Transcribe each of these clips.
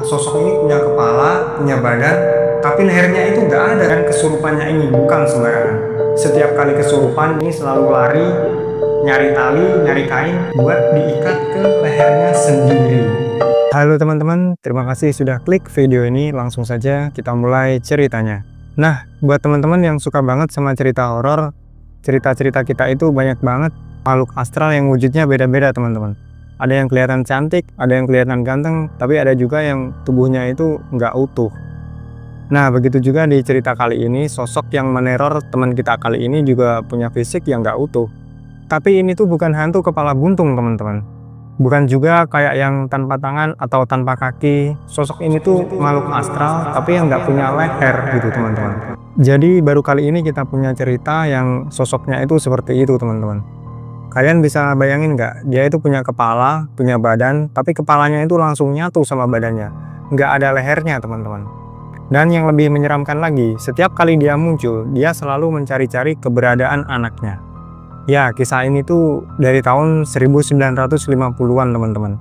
Sosok ini punya kepala, punya badan, tapi lehernya itu nggak ada. Dan kesurupannya ini bukan sembarangan. Setiap kali kesurupan ini selalu lari, nyari tali, nyari kain buat diikat ke lehernya sendiri. Halo teman-teman, terima kasih sudah klik video ini. Langsung saja kita mulai ceritanya. Nah, buat teman-teman yang suka banget sama cerita horor, cerita-cerita kita itu banyak banget makhluk astral yang wujudnya beda-beda teman-teman. Ada yang kelihatan cantik, ada yang kelihatan ganteng, tapi ada juga yang tubuhnya itu nggak utuh. Nah, begitu juga di cerita kali ini, sosok yang meneror teman kita kali ini juga punya fisik yang nggak utuh. Tapi ini tuh bukan hantu kepala buntung teman-teman. Bukan juga kayak yang tanpa tangan atau tanpa kaki. Sosok ini tuh makhluk astral, tapi yang nggak punya leher gitu teman-teman. Jadi baru kali ini kita punya cerita yang sosoknya itu seperti itu teman-teman. Kalian bisa bayangin nggak, dia itu punya kepala, punya badan, tapi kepalanya itu langsung nyatu sama badannya. Nggak ada lehernya teman-teman. Dan yang lebih menyeramkan lagi, setiap kali dia muncul, dia selalu mencari-cari keberadaan anaknya. Ya, kisah ini tuh dari tahun 1950-an teman-teman.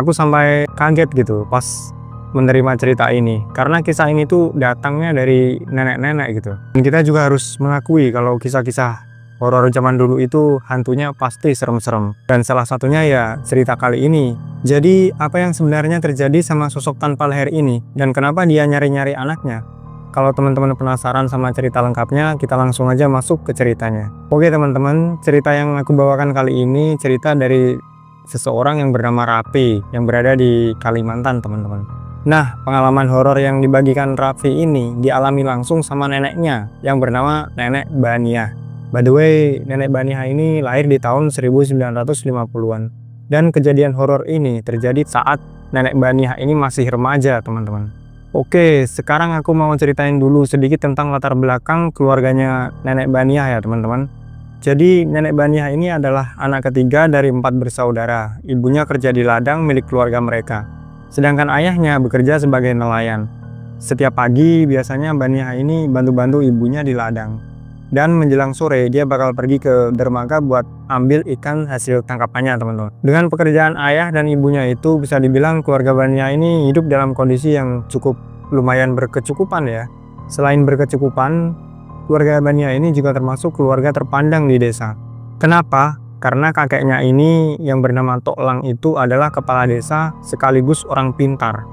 Aku sampai kaget gitu pas menerima cerita ini. Karena kisah ini tuh datangnya dari nenek-nenek gitu. Dan kita juga harus mengakui kalau kisah-kisah horor zaman dulu itu hantunya pasti serem-serem. Dan salah satunya ya cerita kali ini. Jadi apa yang sebenarnya terjadi sama sosok tanpa leher ini? Dan kenapa dia nyari-nyari anaknya? Kalau teman-teman penasaran sama cerita lengkapnya, kita langsung aja masuk ke ceritanya. Oke teman-teman, cerita yang aku bawakan kali ini cerita dari seseorang yang bernama Raffi, yang berada di Kalimantan teman-teman. Nah, pengalaman horor yang dibagikan Raffi ini dialami langsung sama neneknya yang bernama Nenek Baniah. By the way, Nenek Baniah ini lahir di tahun 1950-an. Dan kejadian horor ini terjadi saat Nenek Baniah ini masih remaja, teman-teman. Oke, sekarang aku mau ceritain dulu sedikit tentang latar belakang keluarganya Nenek Baniah ya, teman-teman. Jadi, Nenek Baniah ini adalah anak ketiga dari 4 bersaudara. Ibunya kerja di ladang milik keluarga mereka. Sedangkan ayahnya bekerja sebagai nelayan. Setiap pagi, biasanya Baniah ini bantu-bantu ibunya di ladang. Dan menjelang sore dia bakal pergi ke dermaga buat ambil ikan hasil tangkapannya teman-teman. Dengan pekerjaan ayah dan ibunya itu bisa dibilang keluarga Baniah ini hidup dalam kondisi yang cukup lumayan berkecukupan ya. Selain berkecukupan, keluarga Baniah ini juga termasuk keluarga terpandang di desa. Kenapa? Karena kakeknya ini yang bernama Tok Lang itu adalah kepala desa sekaligus orang pintar.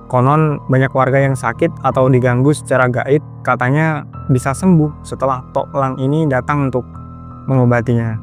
Konon banyak warga yang sakit atau diganggu secara gaib katanya bisa sembuh setelah Tok Lang ini datang untuk mengobatinya.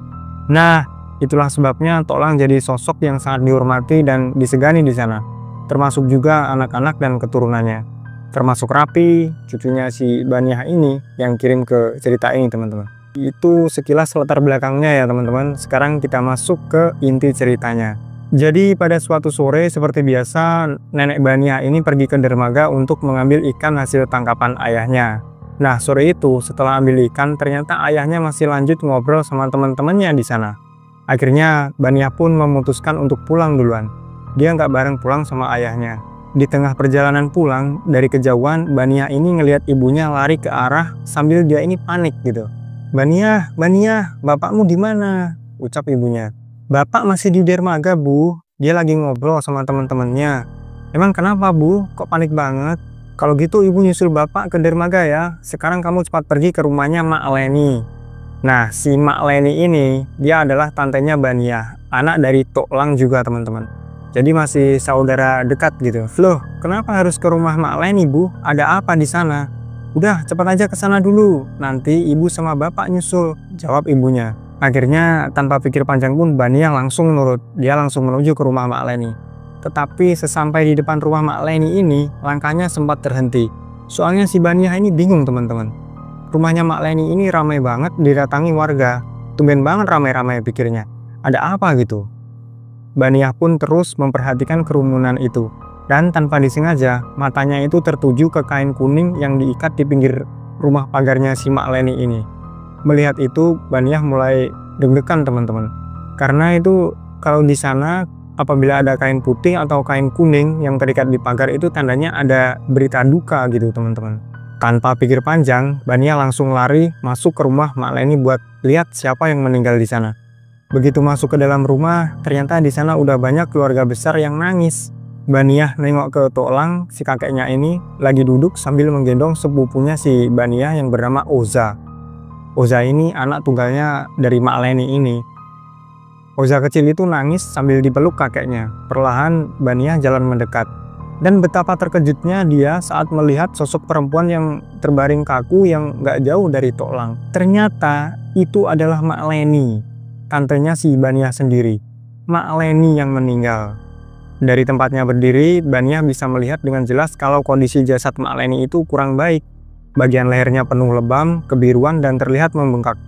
Nah, itulah sebabnya Tok Lang jadi sosok yang sangat dihormati dan disegani di sana. Termasuk juga anak-anak dan keturunannya. Termasuk Raffi, cucunya si Baniah ini yang kirim ke cerita ini teman-teman. Itu sekilas latar belakangnya ya teman-teman. Sekarang kita masuk ke inti ceritanya. Jadi pada suatu sore seperti biasa, Nenek Baniah ini pergi ke dermaga untuk mengambil ikan hasil tangkapan ayahnya. Nah, sore itu setelah ambil ikan, ternyata ayahnya masih lanjut ngobrol sama teman-temannya di sana. Akhirnya Baniah pun memutuskan untuk pulang duluan. Dia nggak bareng pulang sama ayahnya. Di tengah perjalanan pulang, dari kejauhan Baniah ini ngelihat ibunya lari ke arah sambil dia ini panik gitu. "Baniah, Baniah, bapakmu di mana?" ucap ibunya. "Bapak masih di dermaga, Bu. Dia lagi ngobrol sama teman-temannya." "Emang kenapa, Bu? Kok panik banget?" "Kalau gitu ibu nyusul bapak ke dermaga ya. Sekarang kamu cepat pergi ke rumahnya Mak Leni." Nah, si Mak Leni ini, dia adalah tantenya Baniah, anak dari Tok Lang juga teman-teman. Jadi masih saudara dekat gitu. "Loh, kenapa harus ke rumah Mak Leni, Bu? Ada apa di sana?" "Udah, cepat aja ke sana dulu. Nanti ibu sama bapak nyusul," jawab ibunya. Akhirnya tanpa pikir panjang pun Baniah langsung nurut. Dia langsung menuju ke rumah Mak Leni. Tetapi sesampai di depan rumah Mak Leni ini, langkahnya sempat terhenti. Soalnya si Baniah ini bingung teman-teman. Rumahnya Mak Leni ini ramai banget didatangi warga. Tumben banget ramai-ramai pikirnya. Ada apa gitu? Baniah pun terus memperhatikan kerumunan itu. Dan tanpa disengaja, matanya itu tertuju ke kain kuning yang diikat di pinggir rumah pagarnya si Mak Leni ini. Melihat itu, Baniah mulai deg-degan teman-teman. Karena itu kalau di sana apabila ada kain putih atau kain kuning yang terikat di pagar itu tandanya ada berita duka gitu teman-teman. Tanpa pikir panjang, Baniah langsung lari masuk ke rumah Mak Leni buat lihat siapa yang meninggal di sana. Begitu masuk ke dalam rumah, ternyata di sana udah banyak keluarga besar yang nangis. Baniah nengok ke Toklang, si kakeknya ini lagi duduk sambil menggendong sepupunya si Baniah yang bernama Oza. Oza ini anak tunggalnya dari Mak Leni ini. Oza kecil itu nangis sambil dipeluk kakeknya. Perlahan Baniah jalan mendekat. Dan betapa terkejutnya dia saat melihat sosok perempuan yang terbaring kaku yang gak jauh dari Toklang. Ternyata itu adalah Mak Leni, tantenya si Baniah sendiri. Mak Leni yang meninggal. Dari tempatnya berdiri, Baniah bisa melihat dengan jelas kalau kondisi jasad Mak Leni itu kurang baik. Bagian lehernya penuh lebam, kebiruan, dan terlihat membengkak.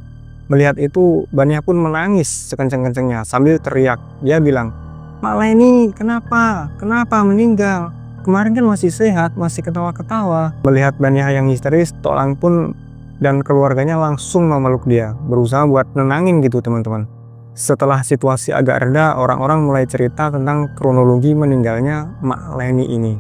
Melihat itu, Baniah pun menangis sekencang-kencangnya sambil teriak. Dia bilang, "Mak Leni, kenapa? Kenapa meninggal? Kemarin kan masih sehat, masih ketawa-ketawa." Melihat Baniah yang histeris, Toklang pun dan keluarganya langsung memeluk dia, berusaha buat nenangin gitu teman-teman. Setelah situasi agak reda, orang-orang mulai cerita tentang kronologi meninggalnya Mak Leni ini.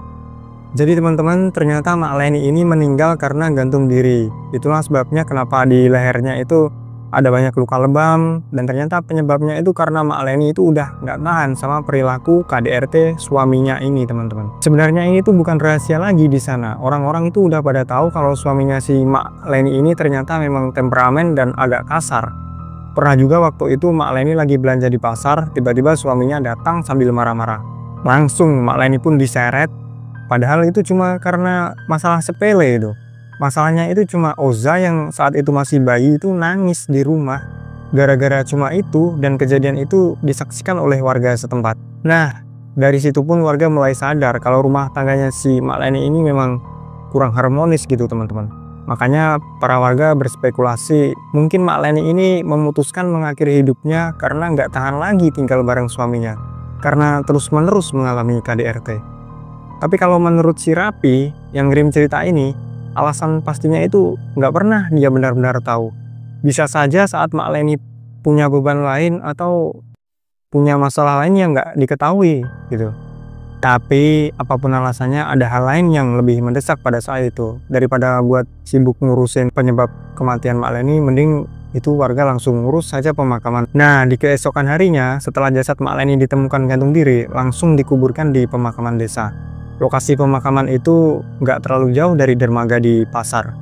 Jadi teman-teman, ternyata Mak Leni ini meninggal karena gantung diri. Itulah sebabnya kenapa di lehernya itu ada banyak luka lebam, dan ternyata penyebabnya itu karena Mak Leni itu udah nggak tahan sama perilaku KDRT suaminya ini teman-teman. Sebenarnya ini tuh bukan rahasia lagi di sana. Orang-orang itu udah pada tahu kalau suaminya si Mak Leni ini ternyata memang temperamen dan agak kasar. Pernah juga waktu itu Mak Leni lagi belanja di pasar, tiba-tiba suaminya datang sambil marah-marah. Langsung Mak Leni pun diseret, padahal itu cuma karena masalah sepele itu. Masalahnya itu cuma Oza yang saat itu masih bayi itu nangis di rumah. Gara-gara cuma itu, dan kejadian itu disaksikan oleh warga setempat. Nah, dari situ pun warga mulai sadar kalau rumah tangganya si Mak Leni ini memang kurang harmonis gitu teman-teman. Makanya para warga berspekulasi mungkin Mak Leni ini memutuskan mengakhiri hidupnya karena nggak tahan lagi tinggal bareng suaminya. Karena terus-menerus mengalami KDRT. Tapi kalau menurut si Rapi yang ngirim cerita ini, alasan pastinya itu nggak pernah dia benar-benar tahu. Bisa saja saat Mak Leni punya beban lain atau punya masalah lain yang nggak diketahui gitu. Tapi apapun alasannya, ada hal lain yang lebih mendesak pada saat itu. Daripada buat sibuk ngurusin penyebab kematian Mak Leni, mending itu warga langsung ngurus saja pemakaman. Nah, di keesokan harinya setelah jasad Mak Leni ditemukan gantung diri, langsung dikuburkan di pemakaman desa. Lokasi pemakaman itu nggak terlalu jauh dari dermaga di pasar.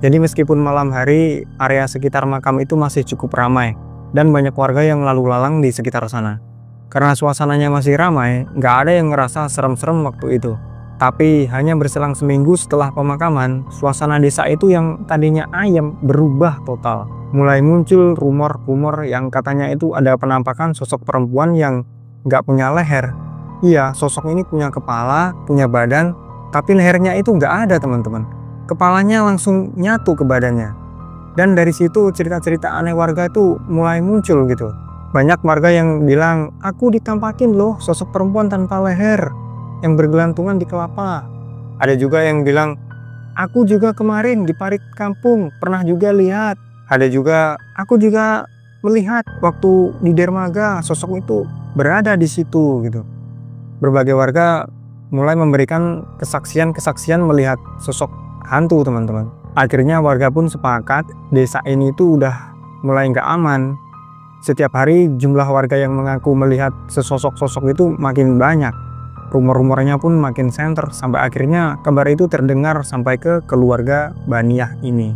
Jadi meskipun malam hari, area sekitar makam itu masih cukup ramai dan banyak warga yang lalu lalang di sekitar sana. Karena suasananya masih ramai, nggak ada yang ngerasa serem-serem waktu itu. Tapi hanya berselang seminggu setelah pemakaman, suasana desa itu yang tadinya ayem berubah total. Mulai muncul rumor-rumor yang katanya itu ada penampakan sosok perempuan yang nggak punya leher. Iya, sosok ini punya kepala, punya badan, tapi lehernya itu nggak ada teman-teman. Kepalanya langsung nyatu ke badannya. Dan dari situ cerita-cerita aneh warga itu mulai muncul gitu. Banyak warga yang bilang, "Aku ditampakin loh sosok perempuan tanpa leher yang bergelantungan di kelapa." Ada juga yang bilang, "Aku juga kemarin di parit kampung pernah juga lihat." Ada juga, "Aku juga melihat waktu di dermaga sosok itu berada di situ." Gitu. Berbagai warga mulai memberikan kesaksian-kesaksian melihat sosok hantu teman-teman. Akhirnya warga pun sepakat desa ini tuh udah mulai nggak aman. Setiap hari jumlah warga yang mengaku melihat sesosok-sosok itu makin banyak. Rumor-rumornya pun makin santer sampai akhirnya kabar itu terdengar sampai ke keluarga Baniah ini.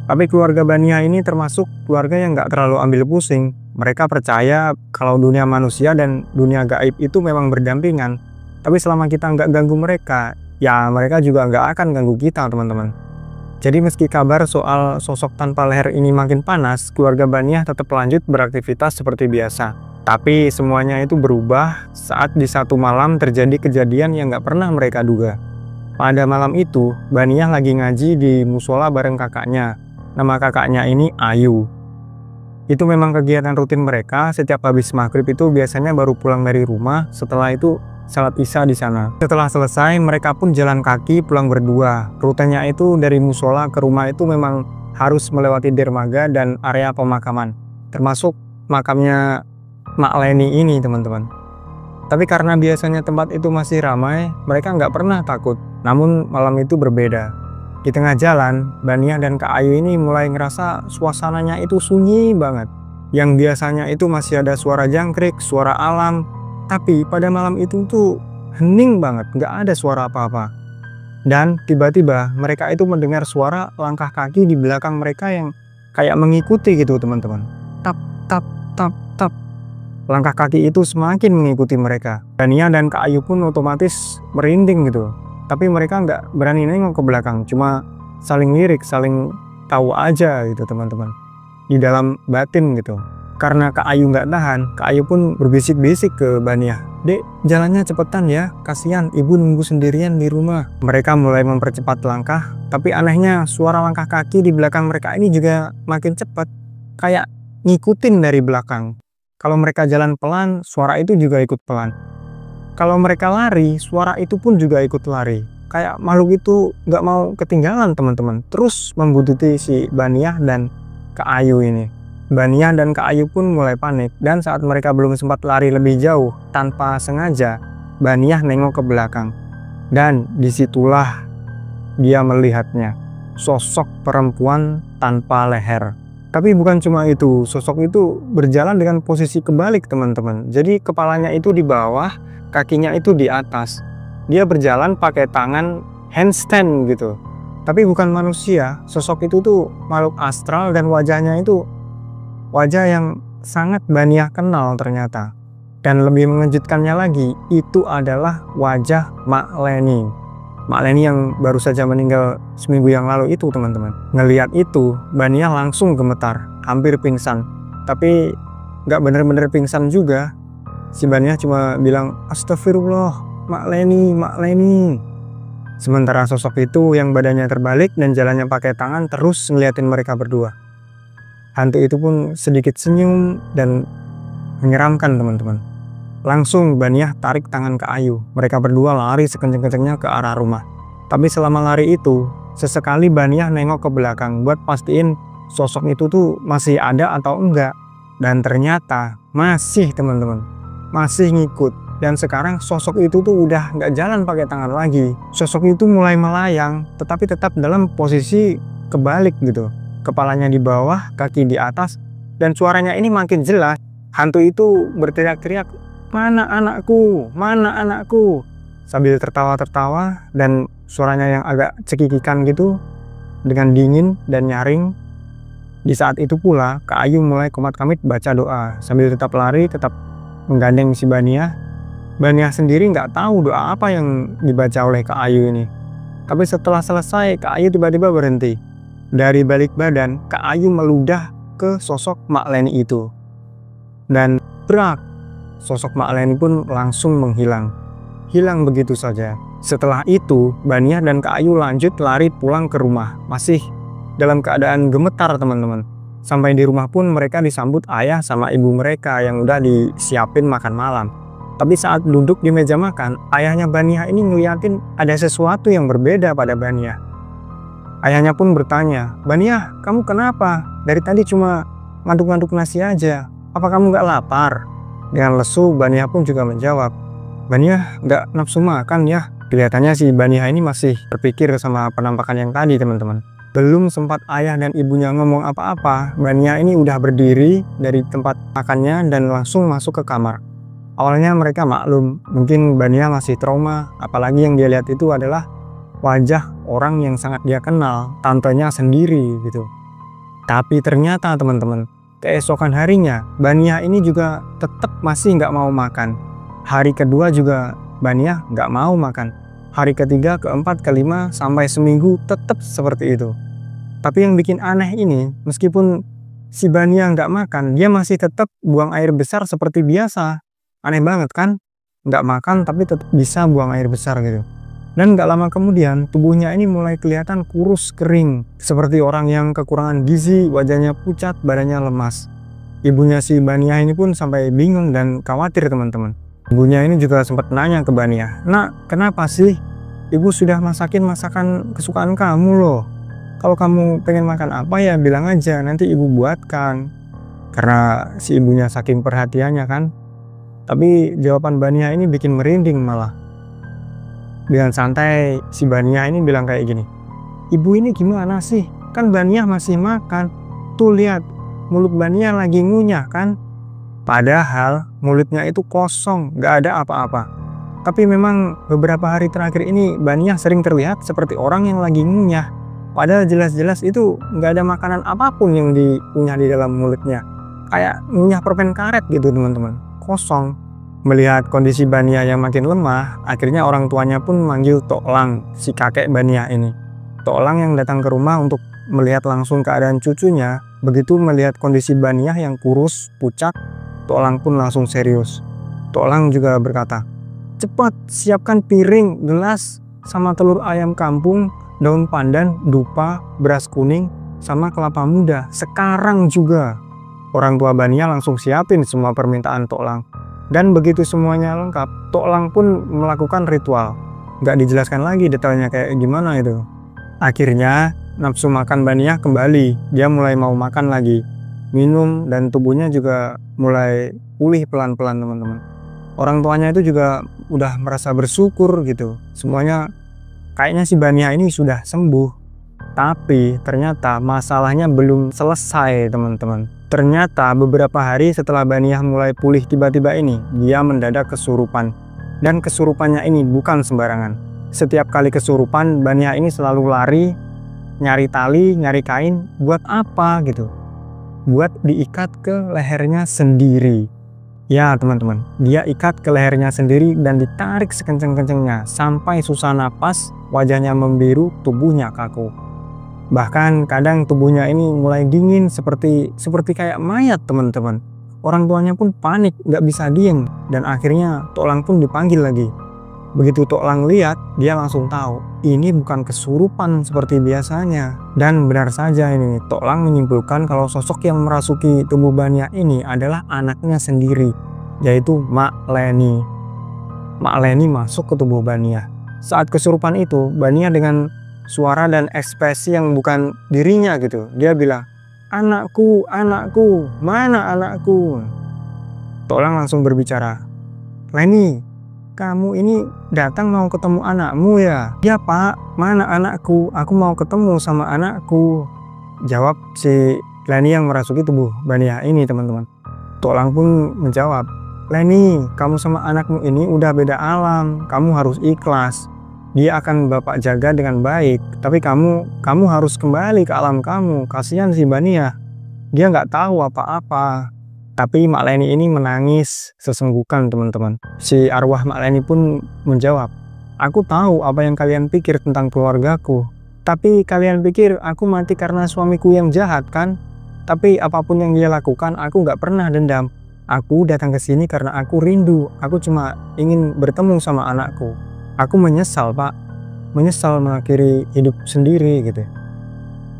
Tapi keluarga Baniah ini termasuk keluarga yang nggak terlalu ambil pusing. Mereka percaya kalau dunia manusia dan dunia gaib itu memang berdampingan. Tapi selama kita nggak ganggu mereka, ya mereka juga nggak akan ganggu kita teman-teman. Jadi meski kabar soal sosok tanpa leher ini makin panas, keluarga Baniah tetap lanjut beraktivitas seperti biasa. Tapi semuanya itu berubah saat di satu malam terjadi kejadian yang nggak pernah mereka duga. Pada malam itu, Baniah lagi ngaji di musola bareng kakaknya. Nama kakaknya ini Ayu. Itu memang kegiatan rutin mereka. Setiap habis maghrib itu biasanya baru pulang dari rumah. Setelah itu salat isya di sana. Setelah selesai, mereka pun jalan kaki pulang berdua. Rutenya itu dari musola ke rumah itu memang harus melewati dermaga dan area pemakaman, termasuk makamnya Mak Leni ini teman-teman. Tapi karena biasanya tempat itu masih ramai, mereka nggak pernah takut. Namun malam itu berbeda. Di tengah jalan, Baniah dan Kak Ayu ini mulai ngerasa suasananya itu sunyi banget. Yang biasanya itu masih ada suara jangkrik, suara alam. Tapi pada malam itu tuh Hening banget, nggak ada suara apa-apa. Dan tiba-tiba mereka itu mendengar suara langkah kaki di belakang mereka yang kayak mengikuti gitu teman-teman. Tap, tap, tap, tap. Langkah kaki itu semakin mengikuti mereka. Bania dan Kak Ayu pun otomatis merinding gitu. Tapi mereka nggak berani nengok ke belakang, cuma saling lirik, saling tahu aja gitu teman-teman. Di dalam batin gitu. Karena Kak Ayu nggak tahan, Kak Ayu pun berbisik-bisik ke Bania. Dek, jalannya cepetan ya, kasihan ibu nunggu sendirian di rumah. Mereka mulai mempercepat langkah, tapi anehnya suara langkah kaki di belakang mereka ini juga makin cepat. Kayak ngikutin dari belakang. Kalau mereka jalan pelan, suara itu juga ikut pelan. Kalau mereka lari, suara itu pun juga ikut lari. Kayak makhluk itu nggak mau ketinggalan teman-teman. Terus membuntuti si Bania dan Kak Ayu ini. Bania dan Kak Ayu pun mulai panik, dan saat mereka belum sempat lari lebih jauh, tanpa sengaja, Bania nengok ke belakang. Dan disitulah dia melihatnya, sosok perempuan tanpa leher. Tapi bukan cuma itu, sosok itu berjalan dengan posisi kebalik teman-teman. Jadi kepalanya itu di bawah, kakinya itu di atas. Dia berjalan pakai tangan handstand gitu. Tapi bukan manusia, sosok itu tuh makhluk astral dan wajahnya itu wajah yang sangat Bania kenal ternyata. Dan lebih mengejutkannya lagi, itu adalah wajah Mak Leni. Mak Leni yang baru saja meninggal seminggu yang lalu itu teman-teman. Ngelihat itu, Bania langsung gemetar, hampir pingsan. Tapi nggak bener-bener pingsan juga. Si Bania cuma bilang, "Astagfirullah, Mak Leni, Mak Leni." Sementara sosok itu yang badannya terbalik dan jalannya pakai tangan terus ngeliatin mereka berdua. Hantu itu pun sedikit senyum dan menyeramkan teman-teman. Langsung Bania tarik tangan Kak Ayu. Mereka berdua lari sekenceng-kencengnya ke arah rumah. Tapi selama lari itu, sesekali Bania nengok ke belakang buat pastiin sosok itu tuh masih ada atau enggak. Dan ternyata masih teman-teman. Masih ngikut. Dan sekarang sosok itu tuh udah nggak jalan pakai tangan lagi. Sosok itu mulai melayang, tetapi tetap dalam posisi kebalik gitu. Kepalanya di bawah, kaki di atas, dan suaranya ini makin jelas. Hantu itu berteriak-teriak, "Mana anakku? Mana anakku?" Sambil tertawa-tertawa dan suaranya yang agak cekikikan gitu, dengan dingin dan nyaring. Di saat itu pula, Kak Ayu mulai komat-kamit baca doa, sambil tetap lari, tetap menggandeng si Bania. Bania sendiri nggak tahu doa apa yang dibaca oleh Kak Ayu ini. Tapi setelah selesai, Kak Ayu tiba-tiba berhenti. Dari balik badan, Kak Ayu meludah ke sosok Mak Leni itu. Dan brak, sosok Mak Leni pun langsung menghilang. Hilang begitu saja. Setelah itu, Bania dan Kak Ayu lanjut lari pulang ke rumah. Masih dalam keadaan gemetar teman-teman. Sampai di rumah pun mereka disambut ayah sama ibu mereka yang udah disiapin makan malam. Tapi saat duduk di meja makan, ayahnya Bania ini ngeliatin ada sesuatu yang berbeda pada Bania. Ayahnya pun bertanya, "Bania, kamu kenapa? Dari tadi cuma ngaduk-ngaduk nasi aja. Apa kamu nggak lapar?" Dengan lesu, Bania pun juga menjawab, "Bania nggak nafsu makan ya." Kelihatannya si Bania ini masih berpikir sama penampakan yang tadi teman-teman. Belum sempat ayah dan ibunya ngomong apa-apa, Bania ini udah berdiri dari tempat makannya dan langsung masuk ke kamar. Awalnya mereka maklum, mungkin Bania masih trauma, apalagi yang dia lihat itu adalah wajah orang yang sangat dia kenal, tantenya sendiri gitu. Tapi ternyata teman-teman, keesokan harinya Bania ini juga tetap masih nggak mau makan. Hari kedua juga Bania nggak mau makan. Hari ketiga, keempat, kelima, sampai seminggu tetap seperti itu. Tapi yang bikin aneh ini, meskipun si Bania nggak makan, dia masih tetap buang air besar seperti biasa. Aneh banget kan? Nggak makan tapi tetap bisa buang air besar gitu. Dan gak lama kemudian, tubuhnya ini mulai kelihatan kurus kering. Seperti orang yang kekurangan gizi, wajahnya pucat, badannya lemas. Ibunya si Bania ini pun sampai bingung dan khawatir teman-teman. Ibunya ini juga sempat nanya ke Bania, "Nak, kenapa sih? Ibu sudah masakin masakan kesukaan kamu loh. Kalau kamu pengen makan apa ya bilang aja, nanti ibu buatkan." Karena si ibunya saking perhatiannya kan. Tapi jawaban Bania ini bikin merinding malah. Dengan santai, si Bania ini bilang kayak gini, "Ibu ini gimana sih? Kan Bania masih makan. Tuh lihat, mulut Bania lagi ngunyah kan?" Padahal mulutnya itu kosong, gak ada apa-apa. Tapi memang beberapa hari terakhir ini Baniyah sering terlihat seperti orang yang lagi ngunyah. Padahal jelas-jelas itu nggak ada makanan apapun yang dikunyah di dalam mulutnya. Kayak ngunyah permen karet gitu teman-teman, kosong. Melihat kondisi Baniyah yang makin lemah, akhirnya orang tuanya pun manggil Tok Lang, si kakek Baniyah ini. Tok Lang yang datang ke rumah untuk melihat langsung keadaan cucunya. Begitu melihat kondisi Baniyah yang kurus, pucat, Tok Lang pun langsung serius. Tok Lang juga berkata, "Cepat siapkan piring, gelas, sama telur ayam kampung, daun pandan, dupa, beras kuning, sama kelapa muda. Sekarang juga." Orang tua Baniyah langsung siapin semua permintaan Tok Lang. Dan begitu semuanya lengkap, Tok Lang pun melakukan ritual. Nggak dijelaskan lagi detailnya kayak gimana itu. Akhirnya, nafsu makan Baniyah kembali. Dia mulai mau makan lagi. Minum dan tubuhnya juga mulai pulih pelan-pelan teman-teman. Orang tuanya itu juga udah merasa bersyukur gitu. Semuanya kayaknya si Baniyah ini sudah sembuh. Tapi ternyata masalahnya belum selesai teman-teman. Ternyata beberapa hari setelah Baniyah mulai pulih tiba-tiba ini, dia mendadak kesurupan. Dan kesurupannya ini bukan sembarangan. Setiap kali kesurupan, Baniyah ini selalu lari, nyari tali, nyari kain. Buat apa gitu? Buat diikat ke lehernya sendiri. Ya teman-teman, dia ikat ke lehernya sendiri dan ditarik sekencang-kencangnya sampai susah napas, wajahnya membiru, tubuhnya kaku. Bahkan kadang tubuhnya ini mulai dingin seperti kayak mayat teman-teman. Orang tuanya pun panik, nggak bisa diem, dan akhirnya Tok Lang pun dipanggil lagi. Begitu Tok Lang lihat, dia langsung tahu ini bukan kesurupan seperti biasanya. Dan benar saja ini, Tok Lang menyimpulkan kalau sosok yang merasuki tubuh Baniyah ini adalah anaknya sendiri, yaitu Mak Leni. Mak Leni masuk ke tubuh Baniyah. Saat kesurupan itu, Baniyah dengan suara dan ekspresi yang bukan dirinya gitu, dia bilang, "Anakku, anakku, mana anakku?" Tok Lang langsung berbicara, "Leni, kamu ini datang mau ketemu anakmu ya?" "Ya Pak, mana anakku? Aku mau ketemu sama anakku," jawab si Leni yang merasuki tubuh Baniyah ini teman-teman. Tok Lang pun menjawab, "Leni, kamu sama anakmu ini udah beda alam, kamu harus ikhlas. Dia akan Bapak jaga dengan baik, tapi kamu harus kembali ke alam kamu. Kasihan si Baniyah, dia nggak tahu apa-apa." Tapi Mak Leni ini menangis sesenggukan teman-teman. Si arwah Mak Leni pun menjawab, "Aku tahu apa yang kalian pikir tentang keluargaku. Tapi kalian pikir aku mati karena suamiku yang jahat kan? Tapi apapun yang dia lakukan, aku nggak pernah dendam. Aku datang ke sini karena aku rindu. Aku cuma ingin bertemu sama anakku. Aku menyesal Pak, menyesal mengakhiri hidup sendiri gitu.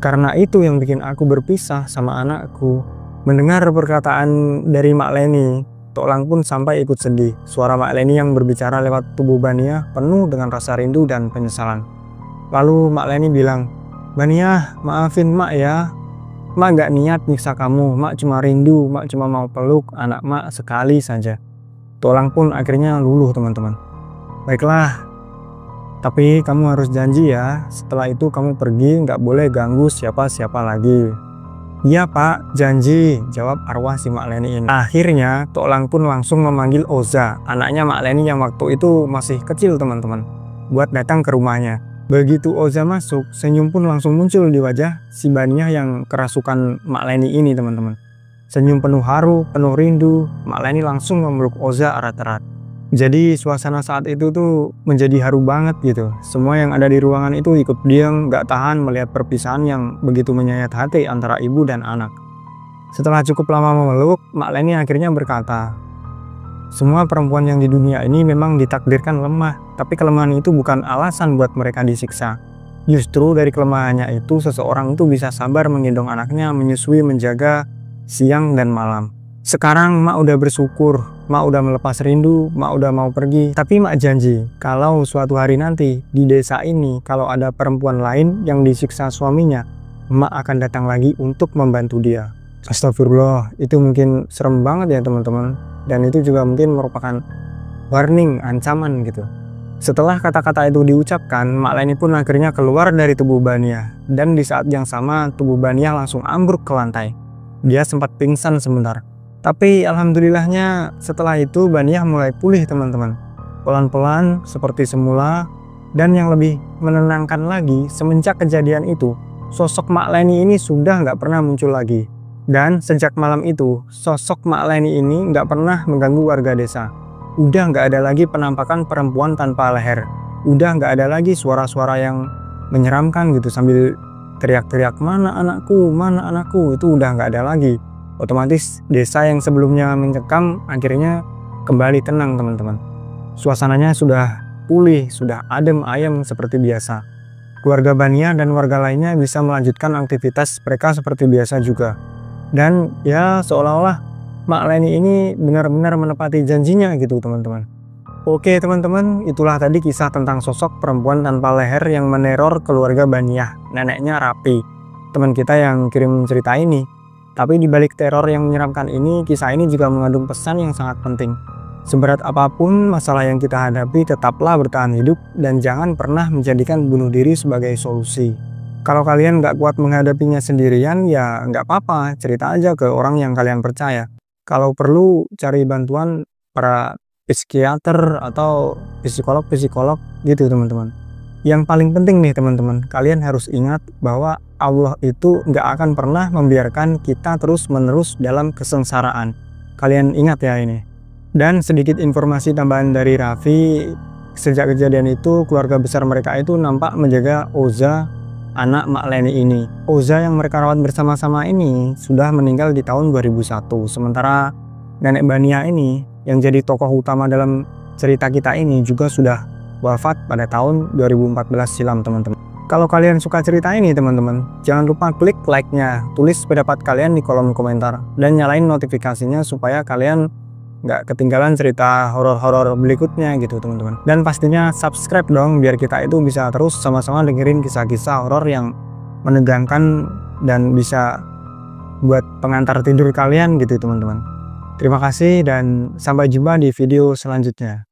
Karena itu yang bikin aku berpisah sama anakku." Mendengar perkataan dari Mak Leni, Tok Lang pun sampai ikut sedih. Suara Mak Leni yang berbicara lewat tubuh Baniyah penuh dengan rasa rindu dan penyesalan. Lalu Mak Leni bilang, "Baniyah, maafin Mak ya. Mak gak niat nyiksa kamu. Mak cuma rindu, Mak cuma mau peluk anak Mak sekali saja." Tok Lang pun akhirnya luluh teman-teman. "Baiklah, tapi kamu harus janji ya, setelah itu kamu pergi nggak boleh ganggu siapa-siapa lagi." "Iya Pak, janji," jawab arwah si Mak Leni ini. Akhirnya Tok Lang pun langsung memanggil Oza, anaknya Mak Leni yang waktu itu masih kecil teman-teman, buat datang ke rumahnya. Begitu Oza masuk, senyum pun langsung muncul di wajah si Baniyah yang kerasukan Mak Leni ini teman-teman. Senyum penuh haru, penuh rindu. Mak Leni langsung memeluk Oza erat-erat. Jadi suasana saat itu tuh menjadi haru banget gitu. Semua yang ada di ruangan itu ikut diam, gak tahan melihat perpisahan yang begitu menyayat hati antara ibu dan anak. Setelah cukup lama memeluk, Mak Leni akhirnya berkata, "Semua perempuan yang di dunia ini memang ditakdirkan lemah, tapi kelemahan itu bukan alasan buat mereka disiksa. Justru dari kelemahannya itu seseorang itu bisa sabar menggendong anaknya, menyusui, menjaga siang dan malam. Sekarang Mak udah bersyukur, Mak udah melepas rindu, Mak udah mau pergi. Tapi Mak janji, kalau suatu hari nanti di desa ini kalau ada perempuan lain yang disiksa suaminya, Mak akan datang lagi untuk membantu dia." Astagfirullah, itu mungkin serem banget ya teman-teman. Dan itu juga mungkin merupakan warning, ancaman gitu. Setelah kata-kata itu diucapkan, Mak Leni pun akhirnya keluar dari tubuh Baniyah. Dan di saat yang sama, tubuh Baniyah langsung ambruk ke lantai. Dia sempat pingsan sebentar. Tapi alhamdulillahnya setelah itu Baniyah mulai pulih teman-teman. pelan-pelan seperti semula. Dan yang lebih menenangkan lagi, semenjak kejadian itu, sosok Mak Leni ini sudah nggak pernah muncul lagi. Dan sejak malam itu, sosok Mak Leni ini nggak pernah mengganggu warga desa. Udah nggak ada lagi penampakan perempuan tanpa leher. Udah nggak ada lagi suara-suara yang menyeramkan gitu sambil teriak-teriak mana anakku, itu udah nggak ada lagi. Otomatis desa yang sebelumnya mencekam akhirnya kembali tenang teman-teman. Suasananya sudah pulih, sudah adem ayem seperti biasa. Keluarga Bania dan warga lainnya bisa melanjutkan aktivitas mereka seperti biasa juga. Dan ya seolah-olah Mak Leni ini benar-benar menepati janjinya gitu teman-teman. Oke teman-teman, itulah tadi kisah tentang sosok perempuan tanpa leher yang meneror keluarga Baniah, neneknya Rapi, teman kita yang kirim cerita ini. Tapi di balik teror yang menyeramkan ini, kisah ini juga mengandung pesan yang sangat penting. Seberat apapun masalah yang kita hadapi, tetaplah bertahan hidup dan jangan pernah menjadikan bunuh diri sebagai solusi. Kalau kalian nggak kuat menghadapinya sendirian, ya nggak apa-apa, cerita aja ke orang yang kalian percaya. Kalau perlu, cari bantuan para psikiater atau psikolog gitu teman-teman. Yang paling penting nih teman-teman, kalian harus ingat bahwa Allah itu nggak akan pernah membiarkan kita terus-menerus dalam kesengsaraan. Kalian ingat ya ini. Dan sedikit informasi tambahan dari Raffi, sejak kejadian itu keluarga besar mereka itu nampak menjaga Oza, anak Mak Leni ini. Oza yang mereka rawat bersama-sama ini sudah meninggal di tahun 2001. Sementara nenek Bania ini yang jadi tokoh utama dalam cerita kita ini juga sudah wafat pada tahun 2014 silam teman-teman. Kalau kalian suka cerita ini teman-teman, jangan lupa klik like-nya, tulis pendapat kalian di kolom komentar, dan nyalain notifikasinya supaya kalian nggak ketinggalan cerita horor-horor berikutnya gitu teman-teman. Dan pastinya subscribe dong biar kita itu bisa terus sama-sama dengerin kisah-kisah horor yang menegangkan dan bisa buat pengantar tidur kalian gitu teman-teman. Terima kasih dan sampai jumpa di video selanjutnya.